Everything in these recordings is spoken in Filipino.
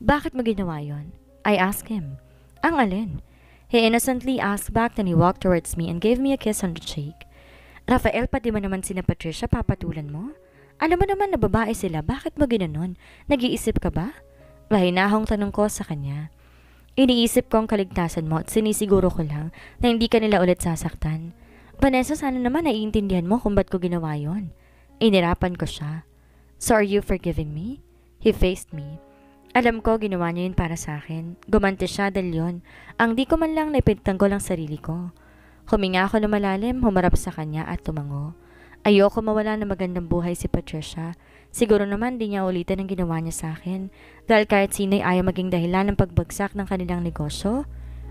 Bakit mo ginawa yon? I asked him. Ang alin? He innocently asked back, then he walked towards me and gave me a kiss on the cheek. Rafael, pati mo naman sina Patricia papatulan mo? Alam mo naman na babae sila, bakit mo ginanon? Nag-iisip ka ba? Mahinahong tanong ko sa kanya. Iniisip ko ang kaligtasan mo at sinisiguro ko lang na hindi ka nila ulit sasaktan. Vanessa, sana naman naiintindihan mo kung ba't ko ginawa yon. Inirapan ko siya. So are you forgiving me? He faced me. Alam ko ginawa niya yun para sa akin. Gumanti siya dahil yun. Ang di ko man lang naipintanggol ang sarili ko. Huminga ako na malalim, humarap sa kanya at tumango. Ayoko mawala ng magandang buhay si Patricia. Siguro naman di niya ulitin ang ginawa niya sa akin. Dahil kahit sino'y ayaw maging dahilan ng pagbagsak ng kanilang negosyo.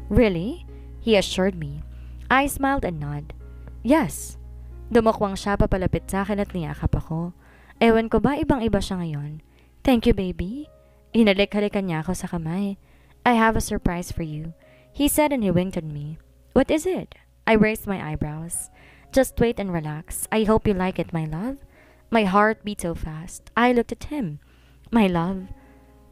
Really? He assured me. I smiled and nodded. Yes. Dumukwang siya papalapit sa akin at niyakap ako. Ewan ko ba ibang-iba siya ngayon? Thank you, baby. Hinalik-halikan niya ako sa kamay. I have a surprise for you, he said, and he winked at me. What is it? I raised my eyebrows. Just wait and relax. I hope you like it, my love. My heart beat so fast. I looked at him. My love.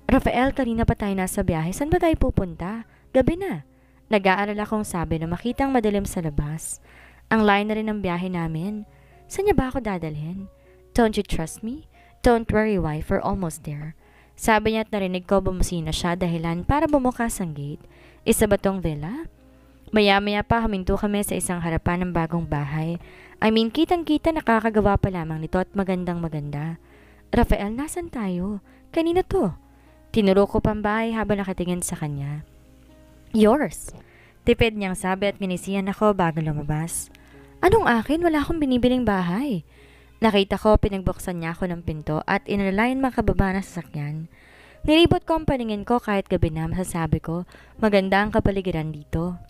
Rafael, kanina pa tayo nasa biyahe. Saan ba tayo pupunta? Gabi na. Nag-aalala kong sabi na makitang madilim sa labas. Ang layo na rin ng biyahe namin. Saan niya ba ako dadalhin? Don't you trust me? Don't worry, wife. We're almost there. Sabi niya at narinig ko bumusina siya dahilan para bumukas ang gate. Isa ba tong villa? Maya-maya pa huminto kami sa isang harapan ng bagong bahay. I mean, kitang-kita nakakagawa pa lamang nito at magandang-maganda. Rafael, nasan tayo? Kanina to. Tinuro ko pang bahay habang nakatingin sa kanya. Yours. Tipid niyang sabi at ginisihan ako bago lumabas. Anong akin? Wala akong binibiling bahay. Nakita ko pinagbuksan niya ako ng pinto at inalayan makababa na sasakyan. Nilibot ko ang paningin ko kahit gabi na masasabi ko maganda ang kapaligiran dito.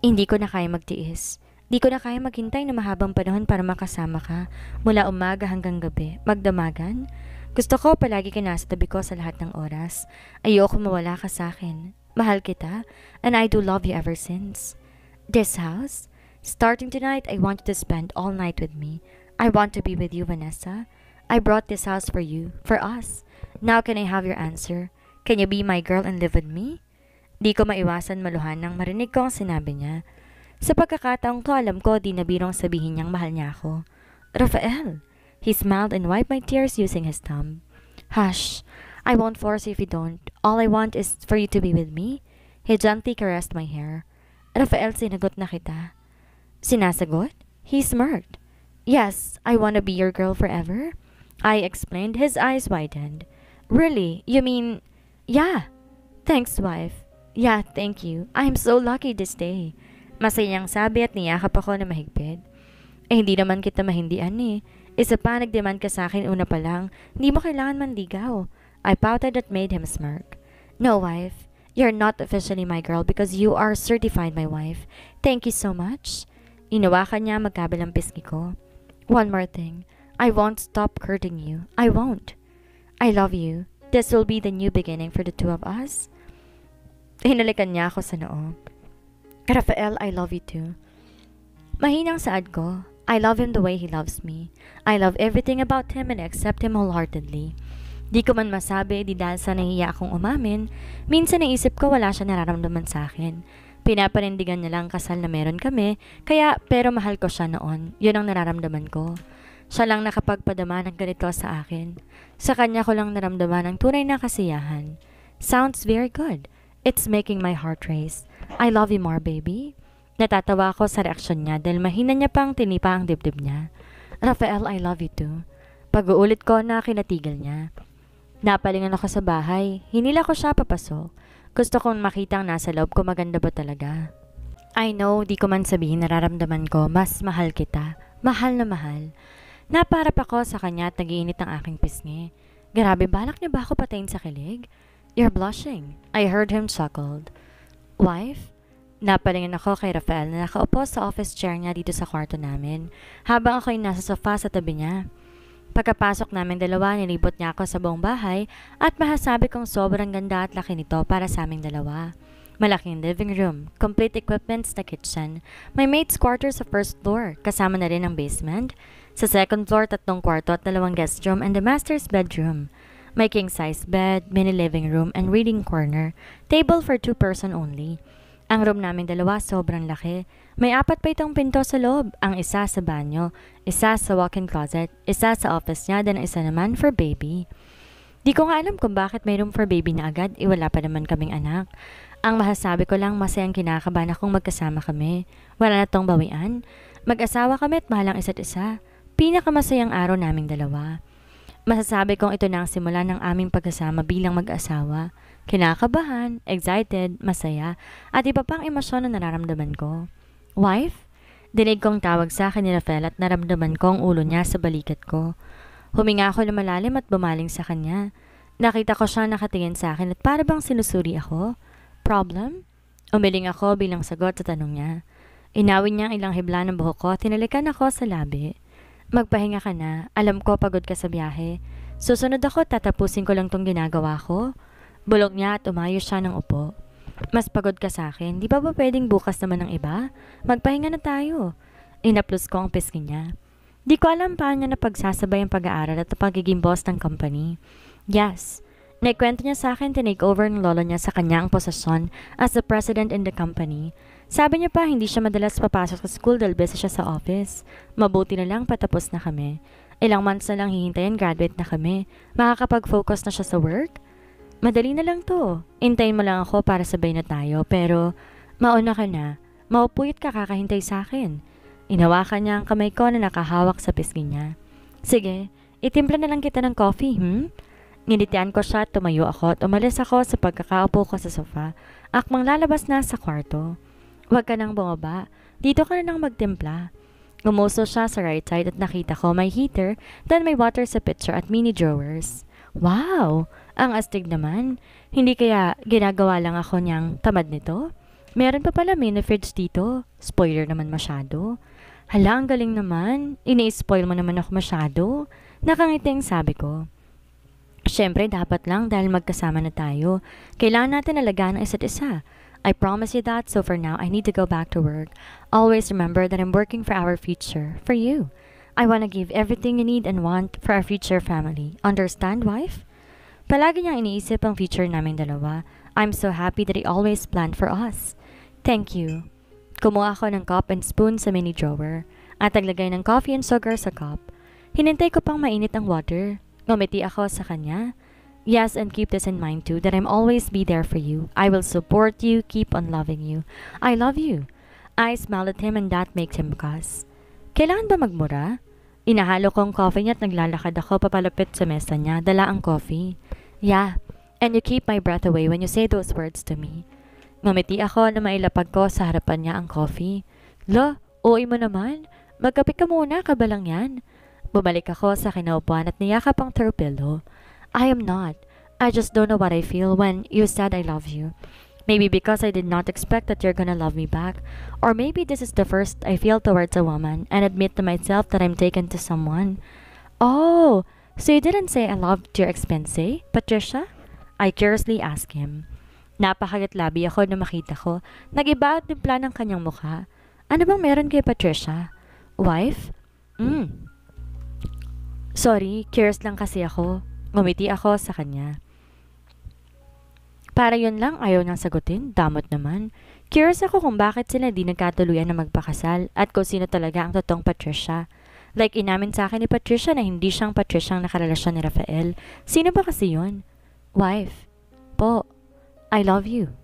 Hindi ko na kaya magtiis. Di ko na kaya maghintay na mahabang panahon para makasama ka mula umaga hanggang gabi. Magdamagan? Gusto ko palagi ka nasa tabi ko sa lahat ng oras. Ayoko mawala ka sa akin. Mahal kita and I do love you ever since. This house? Starting tonight, I want you to spend all night with me. I want to be with you, Vanessa. I brought this house for you, for us. Now can I have your answer? Can you be my girl and live with me? Di ko maiwasan maluhan nang marinig ko ang sinabi niya. Sa pagkakataong to, alam ko di nabirong sabihin niyang mahal niya ako. Rafael! He smiled and wiped my tears using his thumb. Hush! I won't force you if you don't. All I want is for you to be with me. He gently caressed my hair. Rafael, sinagot na kita. Sinasagot? He smirked. Yes, I want to be your girl forever. I explained. His eyes widened. Really? You mean... Yeah. Thanks, wife. Yeah, thank you. I'm so lucky this day. Masayang sabi at niyakap ako na mahigpit. Hindi naman kita mahindian eh. Isa pa nagdemand ka sa akin una pa lang. Hindi mo kailangan manligaw. I pouted that made him smirk. No, wife. You're not officially my girl because you are certified my wife. Thank you so much. Inawakan niya magkabilang pisngi ko. One more thing. I won't stop courting you. I won't. I love you. This will be the new beginning for the two of us. Hinalikan niya ako sa noo. Rafael, I love you too. Mahinang saad ko. I love him the way he loves me. I love everything about him and accept him wholeheartedly. Di ko man masabi, di dahil sa nahiya akong umamin, minsan naisip ko wala siya nararamdaman sa akin. Pinapanindigan niya lang kasal na meron kami, kaya pero mahal ko siya noon. Yun ang nararamdaman ko. Siya lang nakapagpadama ng ganito sa akin. Sa kanya ko lang naramdaman ang tunay na kasiyahan. Sounds very good. It's making my heart race. I love you more, baby. Natatawa ako sa reaksyon niya dahil mahina niya pang tinipa ang dibdib niya. Rafael, I love you too. Pag-uulit ko na kinatigil niya. Napalingan ako sa bahay. Hinila ko siya papasok. Gusto kong makita ang nasa loob ko maganda ba talaga. I know, di ko man sabihin nararamdaman ko, mas mahal kita. Mahal na mahal. Naparap ako sa kanya at nagiinit ang aking pisngi. Grabe, balak niya ba ako patayin sa kilig? You're blushing. I heard him chuckled. Wife? Napalingan ako kay Rafael na nakaupo sa office chair niya dito sa kwarto namin, habang ako'y nasa sofa sa tabi niya. Pagkapasok namin dalawa, nilibot niya ako sa buong bahay at masasabi kong sobrang ganda at laki nito para sa aming dalawa. Malaking living room, complete equipments na kitchen, may maid's quarters sa first floor, kasama na rin ang basement. Sa second floor, 3 kwarto at 2 guest room and the master's bedroom. May king-size bed, mini living room, and reading corner. Table for 2 person only. Ang room naming dalawa sobrang laki. May 4 pa itong pinto sa loob. Ang isa sa banyo, isa sa walk-in closet, isa sa office niya, dan isa naman for baby. Di ko nga alam kung bakit may room for baby na agad, wala pa naman kaming anak. Ang masasabi ko lang masayang kinakabahan akong magkasama kami. Wala na tong bawian. Mag-asawa kami at mahal ang isa't isa. Pinakamasayang araw naming dalawa. Masasabi kong ito na ang simula ng aming pagkasama bilang mag-asawa. Kinakabahan, excited, masaya, at iba pang emosyon na nararamdaman ko. Wife? Dinig kong tawag sa akin ni Rafael at naramdaman ko ang ulo niya sa balikat ko. Huminga ako na malalim at bumaling sa kanya. Nakita ko siya nakatingin sa akin at para bang sinusuri ako. Problem? Umiling ako bilang sagot sa tanong niya. Inawin niya ang ilang hibla ng buhok ko, tinalikan ako sa labi. Magpahinga ka na, alam ko pagod ka sa biyahe. Susunod ako, tatapusin ko lang tong ginagawa ko. Bulog niya at umayos siya ng upo. Mas pagod ka sa akin, di ba pwedeng bukas naman ng iba? Magpahinga na tayo. Inaplos ko ang pisngi niya. Di ko alam paano niya napagsasabay ang pag-aaral at ang pagiging boss ng company. Yes. Naikwento niya sa akin tinake over ng lolo niya sa kanya ang posisyon as the president in the company. Sabi niya pa hindi siya madalas papasok sa school dahil busy siya sa office. Mabuti na lang patapos na kami. Ilang months na lang hihintayin graduate na kami. Makakapag-focus na siya sa work. Madali na lang to. Intayin mo lang ako para sabay na tayo pero mauna ka na. Maupuyat ka kakahintay sa akin. Inawakan niya ang kamay ko na nakahawak sa pisngi niya. Sige, itimpla na lang kita ng coffee, Nginitian ko siya at tumayo ako at umalis ako sa pagkakaupo ko sa sofa. Akmang lalabas na sa kwarto. Huwag ka nang bumaba. Dito ka na nang magtimpla. Gumuso siya sa right side at nakita ko may heater, then may water sa pitcher at mini drawers. Wow! Ang astig naman. Hindi kaya ginagawa lang ako niyang tamad nito? Meron pa pala mini fridge dito. Spoiler naman masyado. Hala, ang galing naman. Ini-spoil mo naman ako masyado. Nakangiting sabi ko. Siyempre, dapat lang dahil magkasama na tayo. Kailangan natin alagaan ang isa't isa. I promise you that, so for now, I need to go back to work. Always remember that I'm working for our future, for you. I want to give everything you need and want for our future family. Understand, wife? Palagi niyang iniisip ang future naming dalawa. I'm so happy that he always planned for us. Thank you. Kumuha ako ng cup and spoon sa mini drawer at naglagay ng coffee and sugar sa cup. Hinintay ko pang mainit ang water. Ngumiti ako sa kanya. Yes, and keep this in mind too, that I'm always be there for you. I will support you, keep on loving you. I love you. I smiled at him and that makes him cuss. Kailangan ba magmura? Inahalo ko ang coffee niya at naglalakad ako papalapit sa mesa niya, dala ang coffee. Yeah, and you keep my breath away when you say those words to me. Ngumiti ako na mailapag ko sa harapan niya ang coffee. Lo, uwi mo naman. Magkape ka muna, kabalang yan. Bumalik ako sa kinaupuan at niyakap ang throw pillow. I am not. I just don't know what I feel when you said I love you. Maybe because I did not expect that you're gonna love me back. Or maybe this is the first I feel towards a woman and admit to myself that I'm taken to someone. Oh, so you didn't say I loved your expense, Patricia? I curiously asked him. Napakagatlabi ako na makita ko. Nag-iba at timpla ng kanyang mukha. Ano bang meron kay Patricia? Wife? Sorry, curious lang kasi ako. Ngumiti ako sa kanya. Para yun lang, ayaw niyang sagutin. Damot naman. Curious ako kung bakit sila di nagkatuluyan na magpakasal at kung sino talaga ang totoong Patricia. Like inamin sa akin ni Patricia na hindi siyang Patricia ang nakarelasyon ni Rafael. Sino ba kasi yun? Wife. Po. I love you.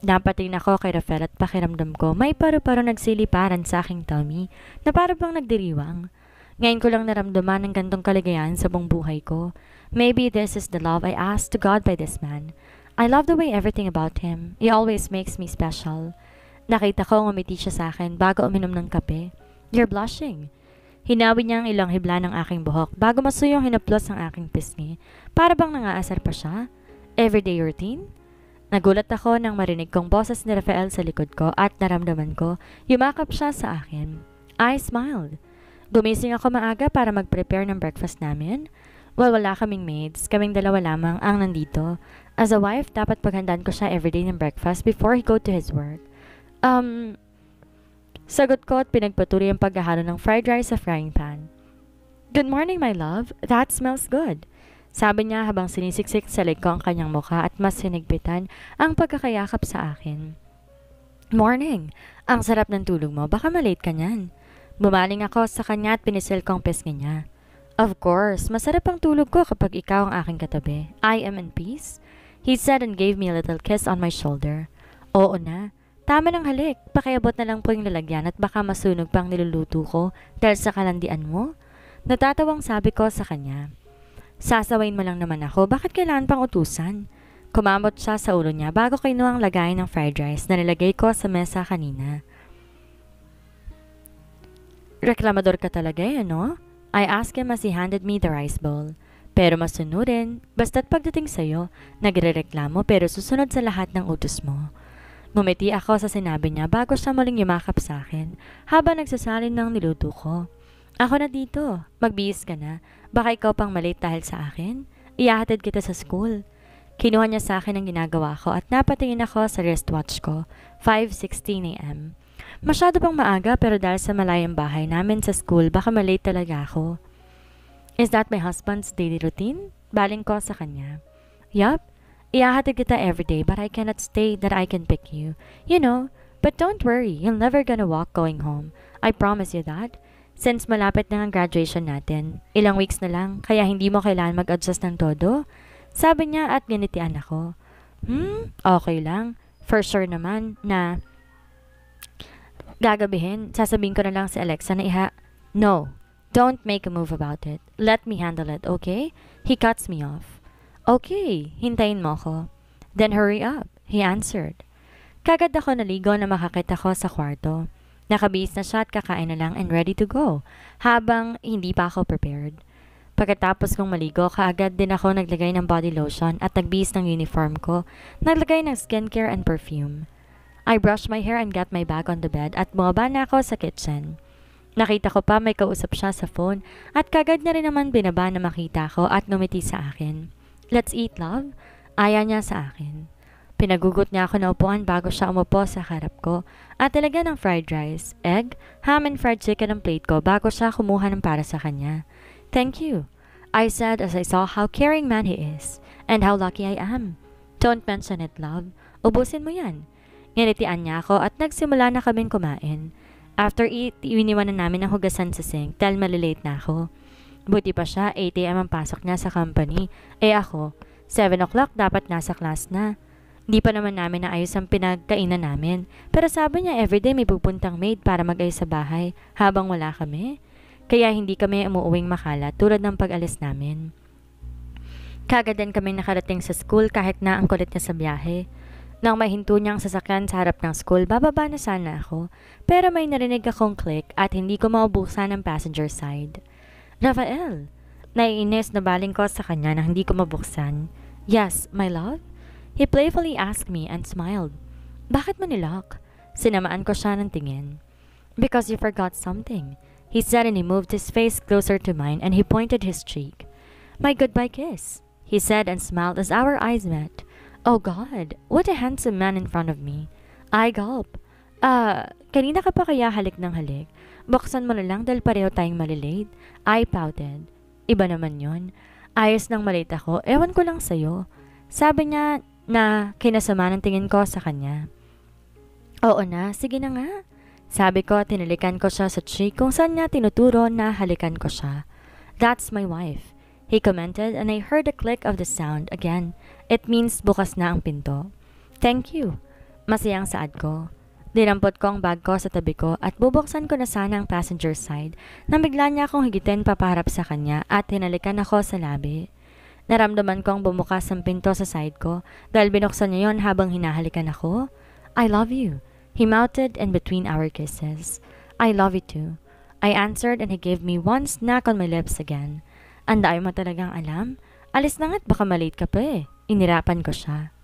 Napatingin ako kay Rafael at pakiramdam ko may paru-paro nagsiliparan sa aking tummy na para bang nagdiriwang. Ngayon ko lang naramdaman ng gantong kaligayahan sa buong buhay ko. Maybe this is the love I asked to God by this man. I love the way everything about him. He always makes me special. Nakita ko ngumiti siya sa akin bago uminom ng kape. You're blushing. Hinawi niya ang ilang hibla ng aking buhok bago masuyong hinaplos ang aking pisngi. Para bang nangaasar pa siya? Everyday routine? Nagulat ako nang marinig kong boses ni Rafael sa likod ko at naramdaman ko yumakap siya sa akin. I smiled. Gumising ako maaga para mag-prepare ng breakfast namin. Well, wala kaming maids. Kaming dalawa lamang ang nandito. As a wife, dapat paghandaan ko siya everyday ng breakfast before he go to his work. Sagot ko at pinagpatuloy ang paghahalo ng fried rice sa frying pan. Good morning, my love. That smells good. Sabi niya habang sinisiksik sa leg ko ang kanyang mukha at mas sinigpitan ang pagkakayakap sa akin. Morning! Ang sarap ng tulog mo, baka malate ka niyan. Bumaling ako sa kanya at pinisil kong pisngi niya. Of course, masarap ang tulog ko kapag ikaw ang aking katabi. I am in peace, he said and gave me a little kiss on my shoulder. Oo na, tama ng halik, pakiabot na lang po yung lalagyan at baka masunog pang niluluto ko dahil sa kalandian mo. Natatawang sabi ko sa kanya. Sasawayin mo lang naman ako, bakit kailangan pang utusan? Kumamot siya sa ulo niya bago kinuha ang lagayan ng fried rice na nilagay ko sa mesa kanina. Reklamador ka talaga no? I asked him as he handed me the rice bowl. Pero masunurin, basta't pagdating sa'yo, nagrereklamo pero susunod sa lahat ng utos mo. Ngumiti ako sa sinabi niya bago siya muling yumakap sa akin habang nagsasalin ng niluto ko. Ako na dito, magbihis ka na, baka ikaw pang malate dahil sa akin? Iyahatid kita sa school. Kinuha niya sa akin ang ginagawa ko at napatingin ako sa wristwatch ko, 5:16 a.m. Masyado pang maaga pero dahil sa malayang bahay namin sa school, baka malate talaga ako. Is that my husband's daily routine? Baling ko sa kanya. Yup, iyahatid kita everyday but I cannot stay that I can pick you. You know, but don't worry, you're never gonna walk going home. I promise you that. Since malapit na ang graduation natin, ilang weeks na lang, kaya hindi mo kailangan mag-adjust ng todo. Sabi niya at ginitian ako. Okay lang. For sure naman na gagabihin, sasabihin ko na lang si Alexa na No, don't make a move about it. Let me handle it, okay? He cuts me off. Okay, hintayin mo ko. Then hurry up, he answered. Kagad ako naligo na makakita ko sa kwarto. Nakabihis na siya at kakain na lang and ready to go, habang hindi pa ako prepared. Pagkatapos kong maligo, kaagad din ako naglagay ng body lotion at nagbihis ng uniform ko, naglagay ng skincare and perfume. I brushed my hair and got my bag on the bed at bumaba na ako sa kitchen. Nakita ko pa may kausap siya sa phone at kagad na rin naman binaba na makita ko at ngumiti sa akin. Let's eat, love? Aya niya sa akin. Pinagugot niya ako na upuan bago siya umupo sa harap ko at talaga ng fried rice, egg, ham and fried chicken ang plate ko bago siya kumuha ng para sa kanya. Thank you, I said as I saw how caring man he is and how lucky I am. Don't mention it, love. Ubusin mo yan. Nginitian niya ako at nagsimula na kaming kumain. After eat, iniwan na namin ang hugasan sa sink dahil malilate na ako. Buti pa siya, 8 a.m. ang pasok niya sa company. Ako, 7 o'clock dapat nasa class na. Hindi pa naman namin naayos ang pinagkainan namin. Pero sabi niya everyday may pupuntang maid para mag-ayos sa bahay habang wala kami. Kaya hindi kami umuuwing makalat tulad ng pag-alis namin. Kagad din kami nakarating sa school kahit na ang kulit niya sa biyahe. Nang mahinto niyang sasakyan sa harap ng school, bababa na sana ako. Pero may narinig akong click at hindi ko maubusan ang passenger side. Rafael! Naiinis na baling ko sa kanya na hindi ko mabuksan. Yes, my love? He playfully asked me and smiled. Bakit mo nilock? Sinamaan ko siya ng tingin. Because you forgot something. He said and he moved his face closer to mine and he pointed his cheek. My goodbye kiss, he said and smiled as our eyes met. Oh God, what a handsome man in front of me. I gulp. Kanina ka pa kaya halik ng halik? Buksan mo na lang dahil pareho tayong malilate. I pouted. Iba naman yon. Ayos nang malate ako, ewan ko lang sa'yo. Sabi niya na kinasama ng tingin ko sa kanya. Oo na, sige na nga. Sabi ko, tinalikan ko siya sa cheek kung saan niya tinuturo na halikan ko siya. That's my wife, he commented and I heard the click of the sound again. It means bukas na ang pinto. Thank you. Masayang saad ko. Dinampot ko ang bag ko sa tabi ko at bubuksan ko na sana ang passenger side nang bigla niya akong higitin paparap sa kanya at hinalikan ako sa labi. Naramdaman kong bumukas ang pinto sa side ko dahil binuksan niya yon habang hinahalikan ako. I love you, he mouthed in between our kisses. I love you too, I answered and he gave me one snack on my lips again. Anday mo talagang alam? Alis na nga't baka malate ka pa eh. Inirapan ko siya.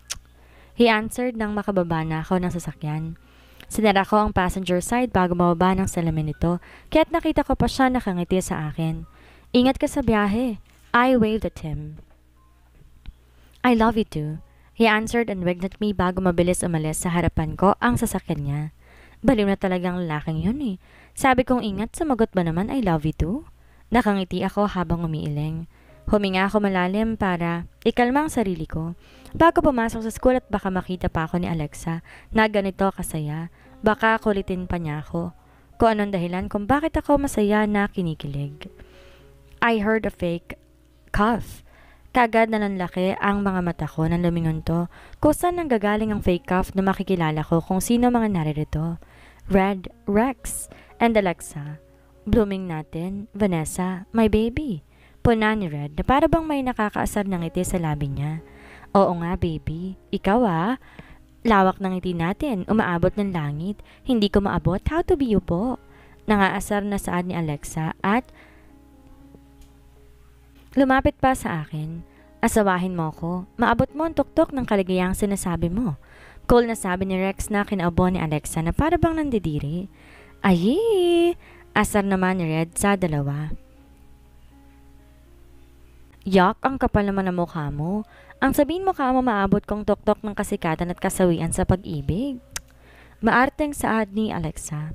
He answered nang makababa na ako ng sasakyan. Sinara ko ang passenger side bago mababa ng salamin nito kaya't nakita ko pa siya nakangiti sa akin. Ingat ka sa biyahe. I waved at him. I love you too, he answered and winked at me bago mabilis umalis sa harapan ko ang sasakyan niya. Baliw na talagang lalaking yun eh. Sabi kong ingat, sumagot ba naman I love you too? Nakangiti ako habang umiiling. Huminga ako malalim para ikalma ang sarili ko. Bago pumasok sa school at baka makita pa ako ni Alexa na ganito kasaya, baka kulitin pa niya ako. Kung anong dahilan kung bakit ako masaya na kinikilig. I heard a fake cough. Kagad na nanlaki ang mga mata ko nang lumingon to. Kung saan nanggagaling ang fake cough na makikilala ko kung sino mga naririto. Red, Rex, and Alexa. Blooming natin, Vanessa, my baby. Puna ni Red na para bang may nakakaasar ng ngiti sa labi niya. Oo nga baby, ikaw lawak ng ngiti natin, umaabot ng langit. Hindi ko maabot, how to be you po. Nangaasar na saad ni Alexa at lumapit pa sa akin. Asawahin mo ko, maabot mo ang tuktok ng kaligayang sinasabi mo. Cool na sabi ni Rex na kinaubo ni Alexa na para bang nandidiri. Ayi! Asar naman ni Red sa dalawa. Yak, ang kapal naman ng mukha mo. Ang sabihin mo ka mo maabot kong tuktok ng kasikatan at kasawian sa pag-ibig. Maarteng saad ni Alexa.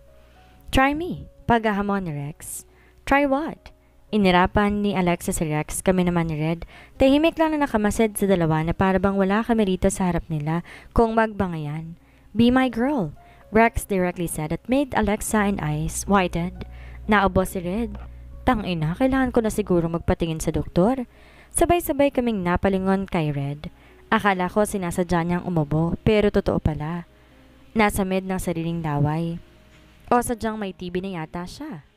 Try me, paghahamon ni Rex. Try what? Inirapan ni Alexa si Rex, kami naman ni Red. Tahimik lang na nakamasid sa dalawa na para bang wala kami rito sa harap nila kung magbangayan. Be my girl, Rex directly said at made Alexa and eyes whitened. Naubo si Red. Tangina, kailangan ko na siguro magpatingin sa doktor. Sabay-sabay kaming napalingon kay Red. Akala ko sinasadya niyang umubo, pero totoo pala. Nasa med ng sariling laway. O sadyang may TB na yata siya.